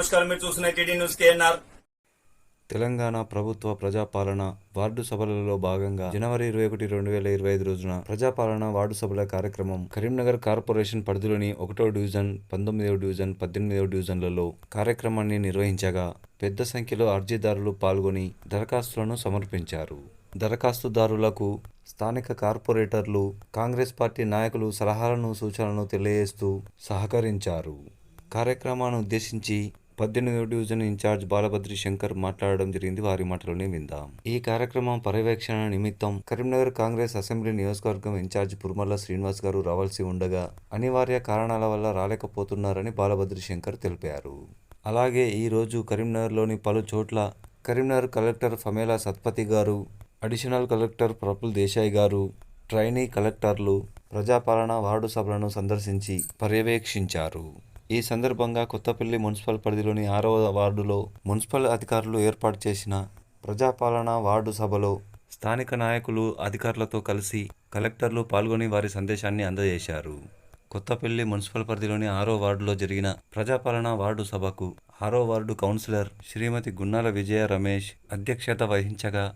నమస్కారం. మీరు చూస్తున్న టీడీ న్యూస్ కేఎన్ఆర్. తెలంగాణ ప్రభుత్వ ప్రజాపాలన వార్డు సభలలో భాగంగా జనవరి 21, 2025 రోజున ప్రజాపాలన వార్డు సభల కార్యక్రమం కరీంనగర్ కార్పొరేషన్ పరిధిలోని 1వ డివిజన్, 19వ డివిజన్, 18వ డివిజన్లలో కార్యక్రమాన్ని నిర్వహించగా పెద్ద సంఖ్యలో అర్జీదారులు పాల్గొని దరఖాస్తులను సమర్పించారు. దరఖాస్తుదారులకు స్థానిక కార్పొరేటర్లు, కాంగ్రెస్ పార్టీ నాయకులు సలహాలను, సూచనలను తెలియజేస్తూ సహకరించారు. కార్యక్రమాన్ని ఉద్దేశించి 18వ డివిజన్ ఇన్ఛార్జ్ బాలభద్రి శంకర్ మాట్లాడడం జరిగింది. వారి మాటలోనే విందాం. ఈ కార్యక్రమం పర్యవేక్షణ నిమిత్తం కరీంనగర్ కాంగ్రెస్ అసెంబ్లీ నియోజకవర్గం ఇన్ఛార్జ్ పుర్మల్ల శ్రీనివాస్ గారు రావాల్సి ఉండగా అనివార్య కారణాల వల్ల రాలేకపోతున్నారని బాలభద్రి శంకర్ తెలిపారు. అలాగే ఈ రోజు కరీంనగర్లోని పలు చోట్ల కరీంనగర్ కలెక్టర్ ఫమేలా సత్పతి గారు, అడిషనల్ కలెక్టర్ ప్రఫుల్ దేశాయ్ గారు, ట్రైనీ కలెక్టర్లు ప్రజాపాలన వార్డు సభలను సందర్శించి పర్యవేక్షించారు. ఈ సందర్భంగా కొత్తపల్లి మున్సిపల్ పరిధిలోని 6వ వార్డులో మున్సిపల్ అధికారులు ఏర్పాటు చేసిన ప్రజాపాలన వార్డు సభలో స్థానిక నాయకులు, అధికారులతో కలిసి కలెక్టర్లు పాల్గొని వారి సందేశాన్ని అందజేశారు. కొత్తపల్లి మున్సిపల్ పరిధిలోని 6వ వార్డులో జరిగిన ప్రజాపాలన వార్డు సభకు 6వ వార్డు కౌన్సిలర్ శ్రీమతి గున్నాల విజయ రమేష్ అధ్యక్షత వహించగా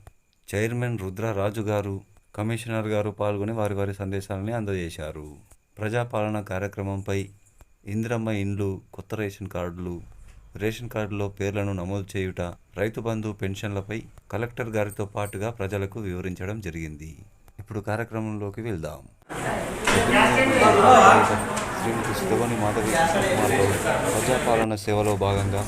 చైర్మన్ రుద్రరాజు గారు, కమిషనర్ గారు పాల్గొని వారి సందేశాలని అందజేశారు. ప్రజాపాలన కార్యక్రమంపై ఇందిరమ్మ ఇండ్లు, కొత్త రేషన్ కార్డులో పేర్లను నమోదు చేయుట, రైతు బంధు, పెన్షన్లపై కలెక్టర్ గారితో పాటుగా ప్రజలకు వివరించడం జరిగింది. ఇప్పుడు కార్యక్రమంలోకి వెళ్దాం. శ్రీమతి సుధవని మాధవి కుమార్తో ప్రజాపాలన సేవలో భాగంగా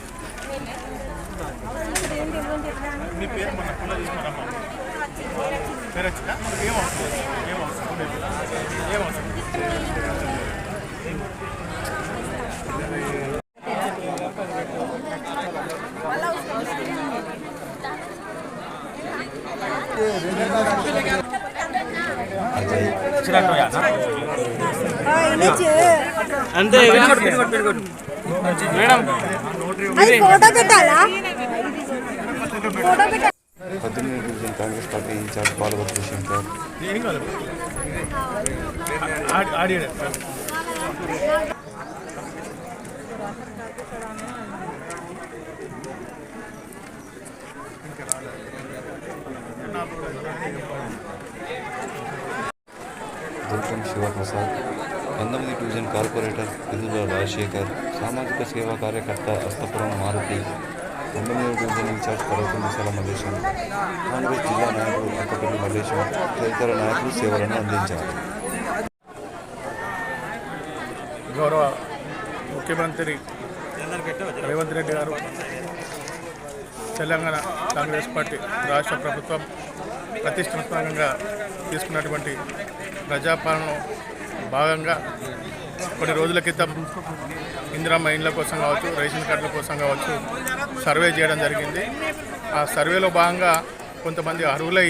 అంతే మేడం. 18వ division Congress party incharge Balabhadri Shankar, Durgam Shivaprasad, 19వ డివిజన్ కార్పొరేటర్ విధుల రాజశేఖర్, సామాజిక సేవా కార్యకర్త అస్తపురం మారుతి, 19వ division incharge Parvathamisala Mallesham, Congress జిల్లా నాయకుడు అంకపల్లి మల్లేశం తదితర నాయకులు సేవలను అందించారు. గౌరవ ముఖ్యమంత్రి రేవంత్ రెడ్డి గారు, తెలంగాణ కాంగ్రెస్ పార్టీ రాష్ట్ర ప్రభుత్వం ప్రతిష్టాత్మకంగా తీసుకున్నటువంటి ప్రజాపాలనలో భాగంగా కొన్ని రోజుల క్రితం ఇందిరమ్మ ఇండ్ల కోసం కావచ్చు, రేషన్ కార్డుల కోసం కావచ్చు సర్వే చేయడం జరిగింది. ఆ సర్వేలో భాగంగా కొంతమంది అర్హులై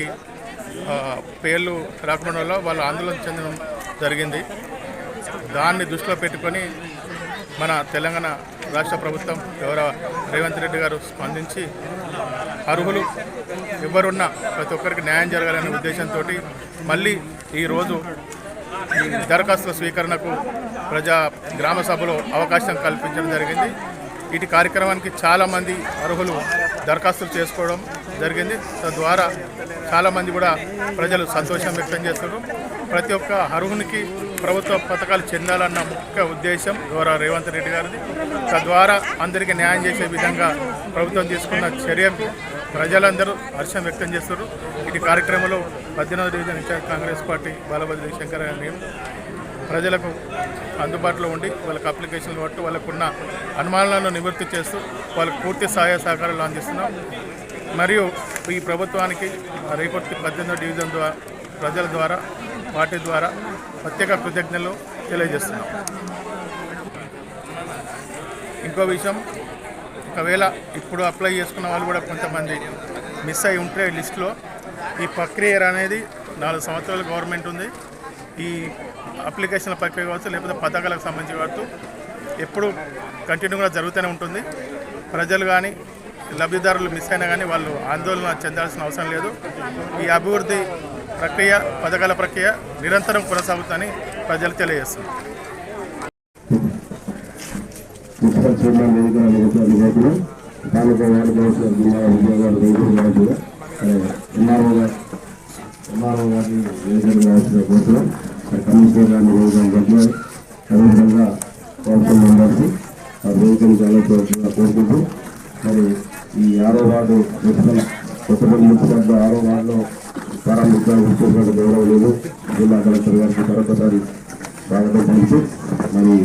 పేర్లు రాకుండా వల్ల వాళ్ళు ఆందోళన చెందడం జరిగింది. దాన్ని దృష్టిలో పెట్టుకొని మన తెలంగాణ రాష్ట్ర ప్రభుత్వం గౌరవ రేవంత్ రెడ్డి గారు స్పందించి అర్హులు ఎవరున్నా ప్రతి ఒక్కరికి న్యాయం జరగాలనే ఉద్దేశంతో మళ్ళీ ఈరోజు ఈ దరఖాస్తుల స్వీకరణకు గ్రామ సభలో అవకాశం కల్పించడం జరిగింది. ఇటు కార్యక్రమానికి చాలామంది అర్హులు దరఖాస్తులు చేసుకోవడం జరిగింది. తద్వారా చాలామంది కూడా ప్రజలు సంతోషం వ్యక్తం చేస్తున్నారు. ప్రతి ఒక్క అర్హునికి ప్రభుత్వ పథకాలు చెందాలన్న ముఖ్య ఉద్దేశం గౌరవ రేవంత్ రెడ్డి గారిది. తద్వారా అందరికీ న్యాయం చేసే విధంగా ప్రభుత్వం తీసుకున్న చర్యకు ప్రజలందరూ హర్షం వ్యక్తం చేస్తున్నారు. ఇటు కార్యక్రమంలో 18వ division incharge Congress party Balabhadri Shankar గారిని ప్రజలకు అందుబాటులో ఉండి వాళ్ళకి అప్లికేషన్లు పట్టు వాళ్ళకున్న అనుమానాలను నివృత్తి చేస్తూ వాళ్ళకు పూర్తి సహాయ సహకారాలు అందిస్తున్నాం. మరియు ఈ ప్రభుత్వానికి రేపటి 18వ డివిజన్ ద్వారా ప్రజల ద్వారా పార్టీ ద్వారా ప్రత్యేక కృతజ్ఞతలు తెలియజేస్తున్నాం. ఇంకో విషయం, ఒకవేళ ఇప్పుడు అప్లై చేసుకున్న వాళ్ళు కూడా కొంతమంది మిస్ అయి ఉంటే లిస్టులో, ఈ ప్రక్రియ అనేది 4 సంవత్సరాల గవర్నమెంట్ ఉంది. ఈ అప్లికేషన్ల ప్రక్రియ కావచ్చు, లేకపోతే పథకాలకు సంబంధించి కావచ్చు, ఎప్పుడు కంటిన్యూగా జరుగుతూనే ఉంటుంది. ప్రజలు కానీ లబ్ధిదారులు మిస్ అయినా కానీ వాళ్ళు ఆందోళన చెందాల్సిన అవసరం లేదు. ఈ అభివృద్ధి ప్రక్రియ, పథకాల ప్రక్రియ నిరంతరం కొనసాగుతుందని ప్రజలు తెలియజేస్తున్నారు. శ్రీమాన్ వేదిక నిర్వహించిన స్థానిక వార్డు కౌన్సిలర్ జిల్లా ఉద్యోగాలు రైతులు ఎంఆర్ఓ గారిని వేదిక నిర్వహించిన కోరుతున్నాం. కమిషనర్ గారిని వేదిక గట్టిగా అదేవిధంగా కౌన్సిల్ మెంబర్స్ ఆ వేదికను చాలా కోరుకుంటూ మరి ఈ 6వ వార్డు మున్సిపల్ కొత్తపల్లి మున్సిపల్ 6వ వార్డులో ప్రారంభించాలని ముఖ్యమంత్రి గౌరవలేదు జిల్లా కలెక్టర్ గారికి మరొకసారి స్వాగతం పలుకుతూ మరి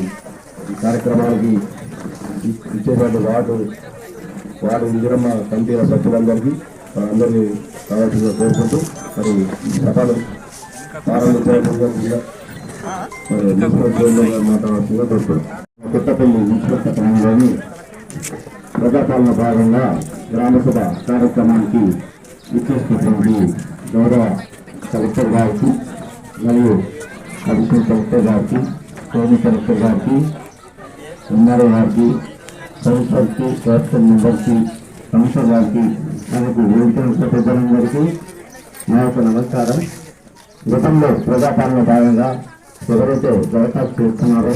ఈ కార్యక్రమానికి ఇచ్చేటువంటి వార్డు ఇందిరమ్మ కమిటీల సభ్యులందరికీ వారందరినీ కావాల్సిందిగా కోరుకుంటూ మరి ఈ సభలు ప్రారంభించాల్సిందిగా మరి మున్సిపల్ మాట్లాడాల్సిందిగా కోరుకుంటున్నాం. కొత్తపల్లి మున్సిపల్ పట్టణంలోని ప్రజాపాలన భాగంగా గ్రామసభ కార్యక్రమానికి ఇచ్చేసినటువంటి గౌరవ కలెక్టర్ గారికి మరియు అడిషనల్ కలెక్టర్ గారికి సోని కలెక్టర్ గారికి ఎంఆర్ఓ గారికి కౌన్సిలర్కి కౌన్సిల్ మెంబర్కి కమిషనర్ గారికి మనకు వేదిక పెద్దలందరికీ నా యొక్క నమస్కారం. గతంలో ప్రజాపాలన భాగంగా ఎవరైతే దరఖాస్తు చేస్తున్నారో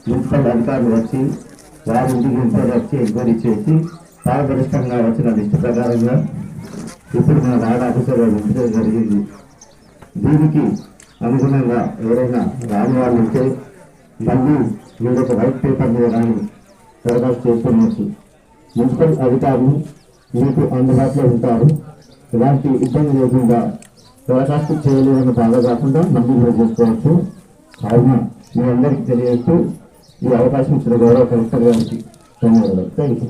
మున్సిపల్ అధికారులు వచ్చి వారి ఇంటికి మున్సిపల్ వచ్చి ఎంక్వైరీ చేసి పారదర్శకంగా వచ్చిన లిస్టు ప్రకారంగా ఇప్పుడు మన వార్డు ఆఫీసర్ ఉంచడం జరిగింది. దీనికి అనుగుణంగా ఎవరైనా రాని వాళ్ళు ఉంటే మళ్ళీ మీరు ఒక వైట్ పేపర్ మీద కానీ దరఖాస్తు చేసుకోవచ్చు. మున్సిపల్ అధికారులు మీకు అందుబాటులో ఉంటారు. ఎలాంటి ఇబ్బంది లేకుండా దరఖాస్తు చేయలేదని బాగా కాకుండా మళ్ళీ మీరు చేసుకోవచ్చు. కావున మీ అందరికీ తెలియజేస్తూ ఈ అవకాశం ఇచ్చిన గౌరవ కలెక్టర్ గారికి ధన్యవాదాలు. Thank you.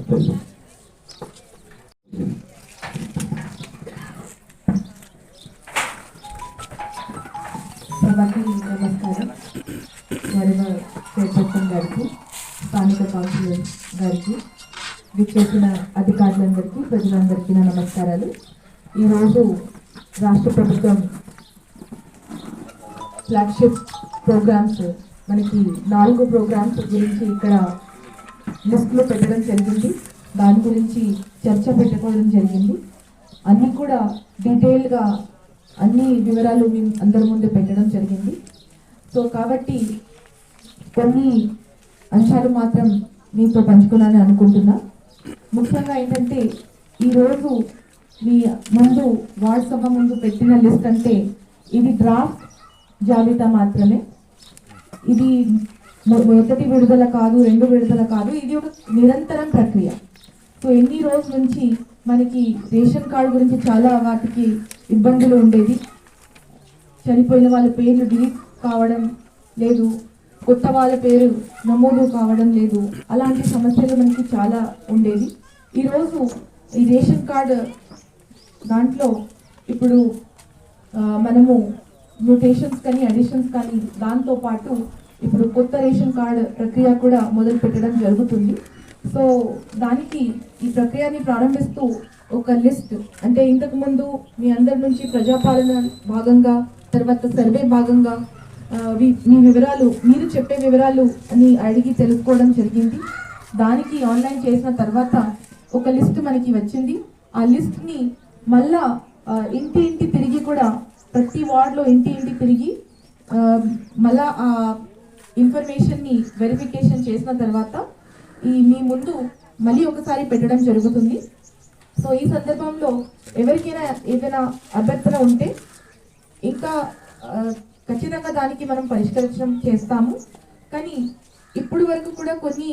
నమస్కారం. గౌరవ చైర్పర్సన్ గారికి, స్థానిక కౌన్సిలర్ గారికి, విచ్చేసిన అధికారులందరికీ, ప్రజలందరికీ నా నమస్కారాలు. ఈరోజు రాష్ట్ర ప్రభుత్వం ఫ్లాగ్షిప్ ప్రోగ్రామ్స్ మనకి 4 ప్రోగ్రామ్స్ గురించి ఇక్కడ లిస్టులో పెట్టడం జరిగింది. దాని గురించి చర్చ పెట్టుకోవడం జరిగింది. అన్నీ కూడా డీటెయిల్గా అన్ని వివరాలు మీ అందరి ముందు పెట్టడం జరిగింది. సో కాబట్టి కొన్ని అంశాలు మాత్రం మీతో పంచుకోవాలని అనుకుంటున్నా. ముఖ్యంగా ఏంటంటే ఈరోజు మీ ముందు వార్డ్ సభ ముందు పెట్టిన లిస్ట్ అంటే ఇది డ్రాఫ్ట్ జాబితా మాత్రమే. ఇది మొదటి విడుదల కాదు, 2 విడుదల కాదు. ఇది ఒక నిరంతరం ప్రక్రియ. సో ఎన్ని రోజుల నుంచి మనకి రేషన్ కార్డు గురించి చాలా వాటికి ఇబ్బందులు ఉండేది. చనిపోయిన వాళ్ళ పేర్లు డిలీట్ కావడం లేదు, కొత్త వాళ్ళ పేరు నమోదు కావడం లేదు. అలాంటి సమస్యలు మనకి చాలా ఉండేది. ఈరోజు ఈ రేషన్ కార్డు దాంట్లో ఇప్పుడు మనము మ్యూటేషన్స్ కానీ అడిషన్స్ కానీ దాంతోపాటు ఇప్పుడు కొత్త రేషన్ కార్డు ప్రక్రియ కూడా మొదలు పెట్టడం జరుగుతుంది. సో దానికి ఈ ప్రక్రియని ప్రారంభిస్తూ ఒక లిస్ట్ అంటే ఇంతకుముందు మీ అందరి నుంచి ప్రజాపాలన భాగంగా, తర్వాత సర్వే భాగంగా మీ వివరాలు, మీరు చెప్పే వివరాలు అని అడిగి తెలుసుకోవడం జరిగింది. దానికి ఆన్లైన్ చేసిన తర్వాత ఒక లిస్ట్ మనకి వచ్చింది. ఆ లిస్ట్ని మళ్ళా ఇంటి తిరిగి కూడా ప్రతి వార్డులో ఇంటి తిరిగి మళ్ళా ఆ ఇన్ఫర్మేషన్ని వెరిఫికేషన్ చేసిన తర్వాత మీ ముందు మళ్ళీ ఒకసారి పెట్టడం జరుగుతుంది. సో ఈ సందర్భంలో ఎవరికైనా ఏదైనా అభ్యర్థన ఉంటే ఇంకా ఖచ్చితంగా దానికి మనం పరిష్కరించడం చేస్తాము. కానీ ఇప్పుడు వరకు కూడా కొన్ని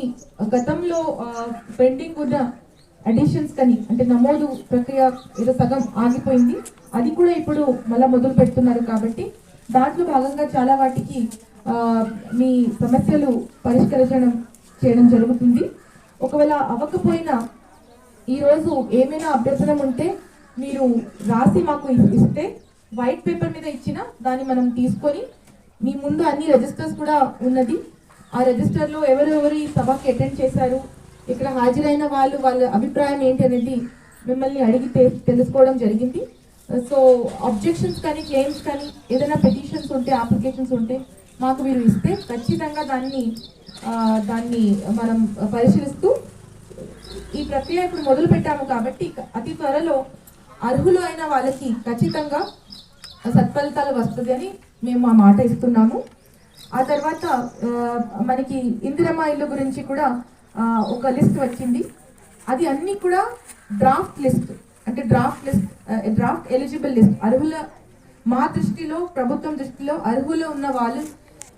గతంలో పెండింగ్ ఉన్న అడిషన్స్ కానీ అంటే నమోదు ప్రక్రియ ఏదో సగం ఆగిపోయింది, అది కూడా ఇప్పుడు మళ్ళీ మొదలు పెడుతున్నారు. కాబట్టి దాంట్లో భాగంగా చాలా వాటికి మీ సమస్యలు పరిష్కరించడం చేయడం జరుగుతుంది. ఒకవేళ అవ్వకపోయినా ఈరోజు ఏమైనా అభ్యర్థన ఉంటే మీరు రాసి మాకు ఇస్తే వైట్ పేపర్ మీద ఇచ్చిన దాన్ని మనం తీసుకొని మీ ముందు అన్ని రిజిస్టర్స్ కూడా ఉన్నది. ఆ రిజిస్టర్లో ఎవరెవరు సభకి అటెండ్ చేశారు, ఇక్కడ హాజరైన వాళ్ళ అభిప్రాయం ఏంటి అనేది మిమ్మల్ని అడిగి తెలుసుకోవడం జరిగింది. సో అబ్జెక్షన్స్ కానీ క్లెయిమ్స్ కానీ ఏదైనా పెటిషన్స్ ఉంటే, అప్లికేషన్స్ ఉంటే మాకు మీరు ఇస్తే ఖచ్చితంగా దాన్ని మనం పరిశీలిస్తూ ఈ ప్రక్రియ ఇప్పుడు మొదలు పెట్టాము. కాబట్టి అతి త్వరలో అర్హులు అయిన వాళ్ళకి ఖచ్చితంగా సత్ఫలితాలు వస్తుంది అని మేము ఆ మాట ఇస్తున్నాము. ఆ తర్వాత మనకి ఇందిరమ్మ ఇల్లు గురించి కూడా ఒక లిస్ట్ వచ్చింది. అది అన్నీ కూడా డ్రాఫ్ట్ లిస్ట్, అంటే డ్రాఫ్ట్ ఎలిజిబుల్ లిస్ట్. అర్హుల, మా దృష్టిలో, ప్రభుత్వం దృష్టిలో అర్హులు ఉన్న వాళ్ళు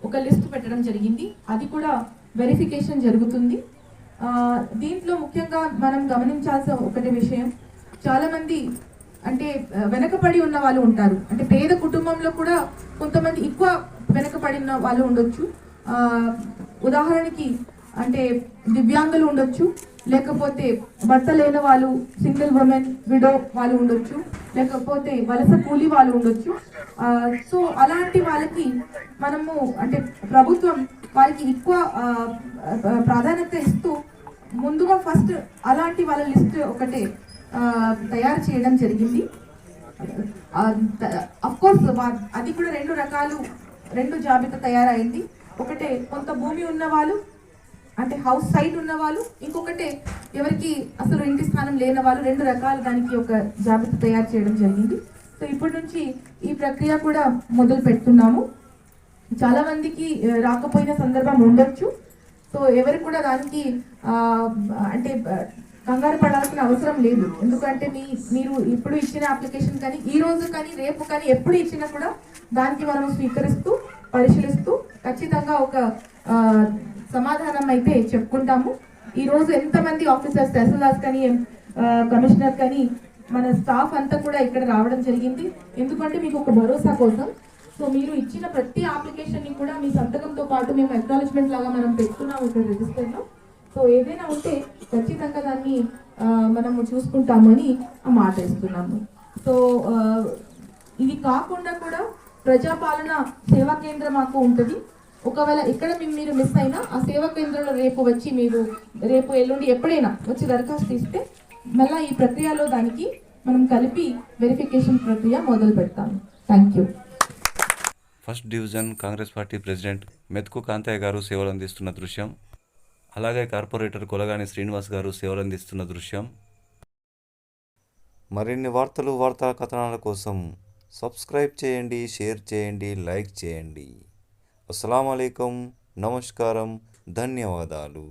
ఒక లిస్ట్ పెట్టడం జరిగింది. అది కూడా వెరిఫికేషన్ జరుగుతుంది. దీంట్లో ముఖ్యంగా మనం గమనించాల్సిన ఒకటి విషయం, చాలామంది అంటే వెనకబడి ఉన్న వాళ్ళు ఉంటారు. అంటే పేద కుటుంబంలో కూడా కొంతమంది ఎక్కువ వెనకబడిన వాళ్ళు ఉండొచ్చు. ఉదాహరణకి అంటే దివ్యాంగులు ఉండొచ్చు, లేకపోతే భర్త లేని వాళ్ళు, సింగిల్ ఉమెన్, విడో వాళ్ళు ఉండొచ్చు, లేకపోతే వలస కూలీ వాళ్ళు ఉండొచ్చు. సో అలాంటి వాళ్ళకి మనము అంటే ప్రభుత్వం వారికి ఎక్కువ ప్రాధాన్యత ఇస్తూ ముందుగా ఫస్ట్ అలాంటి వాళ్ళ లిస్ట్ ఒకటే తయారు చేయడం జరిగింది. అఫ్ కోర్స్ అది కూడా రెండు జాబితా తయారైంది. ఒకటే కొంత భూమి ఉన్న వాళ్ళు, అంటే హౌస్ సైట్ ఉన్న వాళ్ళు, ఇంకొకటే ఎవరికి అసలు ఇంటి స్థానం లేని వాళ్ళు. 2 రకాలు దానికి ఒక జాబితా తయారు చేయడం జరిగింది. సో ఇప్పటి నుంచి ఈ ప్రక్రియ కూడా మొదలు పెడుతున్నాము. చాలా మందికి రాకపోయిన సందర్భం ఉండొచ్చు. సో ఎవరు కూడా దానికి అంటే కంగారు పడాల్సిన అవసరం లేదు. ఎందుకంటే మీరు ఇప్పుడు ఇచ్చిన అప్లికేషన్ కానీ, ఈ రోజు కానీ, రేపు కానీ, ఎప్పుడు ఇచ్చినా కూడా దానికి మనం స్వీకరిస్తూ, పరిశీలిస్తూ ఖచ్చితంగా ఒక సమాధానం అయితే చెప్పుకుంటాము. ఈ రోజు ఎంతమంది ఆఫీసర్స్, తహసీల్దార్స్ కానీ, కమిషనర్ కానీ, మన స్టాఫ్ అంతా కూడా ఇక్కడ రావడం జరిగింది. ఎందుకంటే మీకు ఒక భరోసా కోసం. సో మీరు ఇచ్చిన ప్రతి అప్లికేషన్ని కూడా మీ సంతకంతో పాటు మేము అక్నాలెడ్జ్మెంట్ లాగా మనం పెట్టుకున్నాము ఇక్కడ రిజిస్టర్లో. సో ఏదైనా ఉంటే ఖచ్చితంగా దాన్ని మనము చూసుకుంటామని ఆ మాట ఇస్తున్నాము. సో ఇది కాకుండా కూడా ప్రజాపాలన సేవా కేంద్రం మాకు ఉంటుంది. ఒకవేళ ఇక్కడ మీరు మిస్ అయినా ఆ సేవా కేంద్రంలో రేపు ఎల్లుండి ఎప్పుడైనా వచ్చి దరఖాస్తు ఇస్తే మళ్ళీ ఈ ప్రక్రియలో దానికి మనం కలిపి వెరిఫికేషన్ ప్రక్రియ మొదలు పెడతాము. Thank you. First division Congress party president మెతుకు కాంతయ్య గారు సేవలు అందిస్తున్న దృశ్యం, అలాగే కార్పొరేటర్ కొలగాని శ్రీనివాస్ గారు సేవలు అందిస్తున్న దృశ్యం. మరిన్ని వార్తా కథనాల కోసం సబ్స్క్రైబ్ చేయండి, షేర్ చేయండి, లైక్ చేయండి. అస్సలాము అలైకుం, నమస్కారం, ధన్యవాదాలు.